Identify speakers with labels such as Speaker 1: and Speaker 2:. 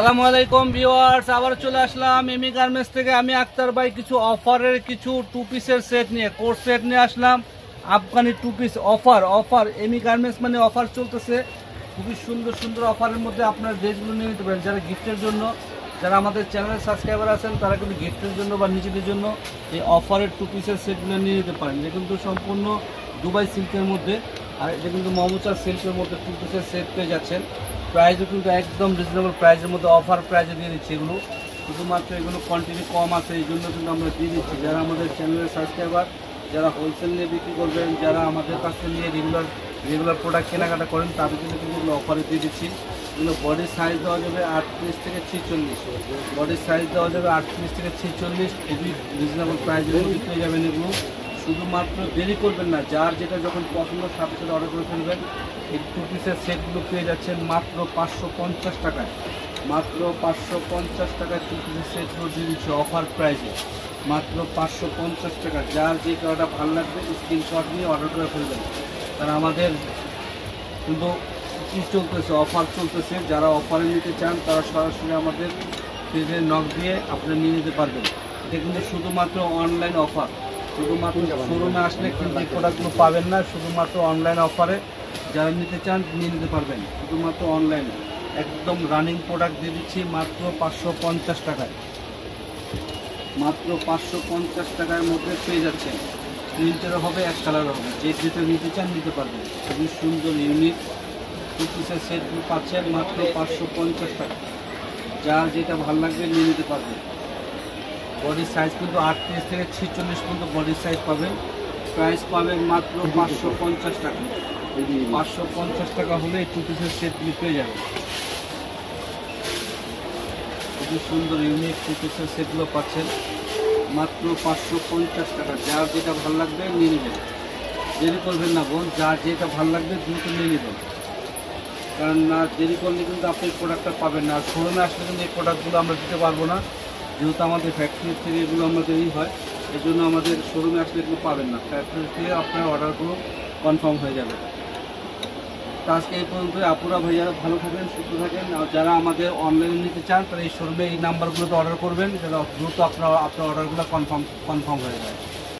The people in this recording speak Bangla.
Speaker 1: আসসালামু আলাইকুম ভিউয়ার্স, আবার চলে আসলাম এমি গার্মেন্টস থেকে। আমি আক্তার ভাই কিছু অফারের কিছু টু পিসের সেট নিয়ে কোর্স সেট নিয়ে আসলাম। আফগানি টু পিস অফার এমি গার্মেন্টস মানে অফার চলতেছে, খুবই সুন্দর সুন্দর অফারের মধ্যে আপনার ড্রেসগুলো নিয়ে নিতে পারেন। যারা গিফটের জন্য, যারা আমাদের চ্যানেলের সাবস্ক্রাইবার আছেন, তারা কিন্তু গিফটের জন্য বা নিজেদের জন্য এই অফারের টু পিসের সেটগুলো নিয়ে নিতে পারেন। এটা কিন্তু সম্পূর্ণ দুবাই সিল্কের মধ্যে, আর এটা কিন্তু মমুচা সিল্কের মধ্যে টু পিসের সেট পেয়ে যাচ্ছেন। প্রাইসও কিন্তু একদম রিজনেবল প্রাইসের মধ্যে অফার প্রাইসে দিয়ে দিচ্ছি। এগুলো শুধুমাত্র এগুলো কোয়ান্টিটি কম আছে, এই জন্য কিন্তু আমরা দিয়ে দিচ্ছি। যারা আমাদের চ্যানেলের সাবস্ক্রাইবার, যারা হোলসেল নিয়ে বিক্রি করবেন, যারা আমাদের কাছ থেকে নিয়ে রেগুলার প্রোডাক্ট কেনাকাটা করেন, তাদের জন্য কিন্তু এগুলো অফারে দিয়ে দিচ্ছি। এগুলো বডির সাইজ দেওয়া যাবে 38 থেকে 46, বডির সাইজ দেওয়া যাবে 38 থেকে 46, খুবই রিজনেবল প্রাইসের মধ্যে পেয়ে যাবেন এগুলো। শুধুমাত্র দেরি করবেন না, যার যেটা যখন পছন্দ সাথে সাথে অর্ডার করে ফেলবেন। এই টু পিসের সেটগুলো পেয়ে যাচ্ছেন মাত্র 550 টাকায়। মাত্র 550 টাকায় টু পিসের সেটগুলো দিয়ে দিচ্ছে অফার প্রাইসে, মাত্র 550 টাকা। যার যে কালারটা ভালো লাগবে স্ক্রিনশট নিয়ে অর্ডার করে ফেলবেন। কারণ আমাদের কিন্তু কী চলতেছে, অফার চলতেছে। যারা অফারে নিতে চান তারা সরাসরি আমাদের পেজে নক দিয়ে আপনারা নিয়ে নিতে পারবেন। এটা কিন্তু শুধুমাত্র অনলাইন অফার, শুধুমাত্র শোরুমে আসলে কিন্তু এই প্রোডাক্টগুলো পাবেন না। শুধুমাত্র অনলাইন অফারে যারা নিতে চান নিয়ে নিতে পারবেন, শুধুমাত্র অনলাইনে। একদম রানিং প্রোডাক্ট দিয়ে দিচ্ছি মাত্র 550 টাকায়। মাত্র 550 টাকার মধ্যে পেয়ে যাচ্ছেন। প্রিন্টেরও হবে, এক কালারও হবে, যে যেটা নিতে চান নিতে পারবেন। খুবই সুন্দর ইউনিক টু পিসের সেটগুলো পাচ্ছেন মাত্র 550 টাকা। যার যেটা ভালো লাগবে নিয়ে নিতে পারবেন। বডির সাইজ কিন্তু 38 থেকে 46 পর্যন্ত বডির সাইজ পাবেন। প্রাইস পাবেন মাত্র 550 টাকা। 550 টাকা হলে এই টু পিসের সেটগুলি পেয়ে যাবেন। খুবই সুন্দর ইউনিক টু পিসের সেটগুলো পাচ্ছেন মাত্র 550 টাকা। যার যেটা ভালো লাগবে নিয়ে নেবেন, দেরি করবেন না বোন। যার যেটা ভালো লাগবে দ্রুত নিয়ে নেবেন, কারণ না দেরি করলে কিন্তু আপনি এই প্রোডাক্টটা পাবেন না। আর শোরুমে আসলে কিন্তু এই প্রোডাক্টগুলো আমরা দিতে পারবো না, যেহেতু আমাদের ফ্যাক্টরি থেকে এগুলো আমাদেরই হয়। এর জন্য আমাদের শোরুমে আসলে এগুলো পাবেন না, ফ্যাক্টরি থেকে আপনার অর্ডারগুলো কনফার্ম হয়ে যাবে। তো আজকে এই পর্যন্ত। আপুরা ভাইয়ারা ভালো থাকেন, সুস্থ থাকেন। আর যারা আমাদের অনলাইনে নিতে চান তারা এই শোরুমে এই নাম্বারগুলোতে অর্ডার করবেন, যারা দ্রুত আপনার অর্ডারগুলো কনফার্ম হয়ে যায়।